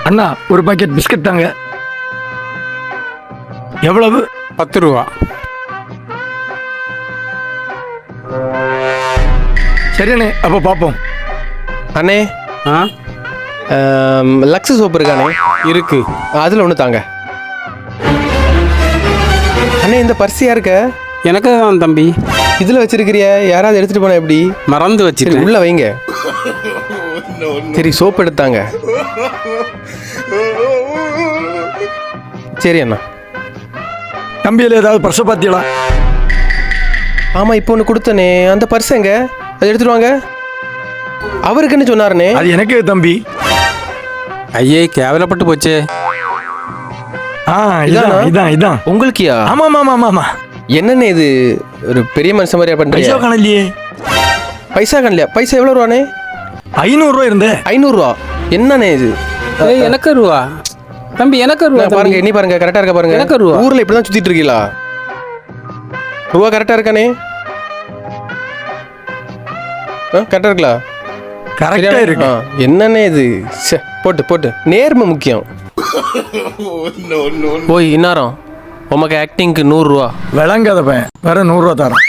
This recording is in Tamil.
அண்ணா ஒரு பாக்கெட் பிஸ்கட் தாங்க. எவ்வளவு? 10 ரூபா. சரிண்ணே, அப்போ பார்ப்போம். அண்ணே ஆ லக்ஸ் சோப்பு இருக்கானே? இருக்கு. அதில் ஒன்று தாங்க. அண்ணே இந்த பர்ஸ் யாருக்க? எனக்கு தான் தம்பி. இதில் வச்சிருக்கிறிய? யாராவது எடுத்துகிட்டு போனா எப்படி? மறந்து சரி வச்சுட்டு. உள்ள வைங்க. சரி சோப்பு எடுத்தாங்க. சரி அண்ணா. தம்பியில் ஏதாவது பர்ஸை பார்த்தீங்களா? ஆமாம் இப்போ ஒன்று கொடுத்தனே, அந்த பர்ஸ் எங்க? அதை எடுத்துட்டு வாங்க. அவருக்குன்னு சொன்னாருனே. அது எனக்கே தம்பி. ஐயே கேவலப்பட்டு போச்சே. இதான் இதான் இதான் உங்களுக்கியா? ஆமாம் ஆமாம் ஆமாம் ஆமாம். என்னண்ணே இது ஒரு பெரிய மனுஷன் மாதிரியா பைசா பண்ணுறீங்க? காணலையே. பைசா காணலையா? பைசா எவ்வளோ ரூபாண்ணே? 500 ரூபா இருந்தே. 500 ரூபா? என்னண்ணே இது? ஏய் எனக்கு ரூபா தம்பி, எனக்கு ரூபா பாருங்க, தம்பி. எண்ணி பாருங்க, கரெக்டாக இருக்கா பாருங்க. எனக்கு ரூபா. ஊரில் இப்படி தான் சுற்றிட்டு இருக்கீங்களா? ரூபா கரெக்டாக இருக்கானே? கரெக்டாக இருக்கலா? கரெக்டாக இருக்கு. என்னண்ணே இது? போட்டு போட்டு நேர்மை முக்கியம். ஓய் இன்னாரம் உமக்கு ஆக்டிங்க்கு 100 ரூபா. விளங்காத பையன் வேற 100 ரூபா தரேன்.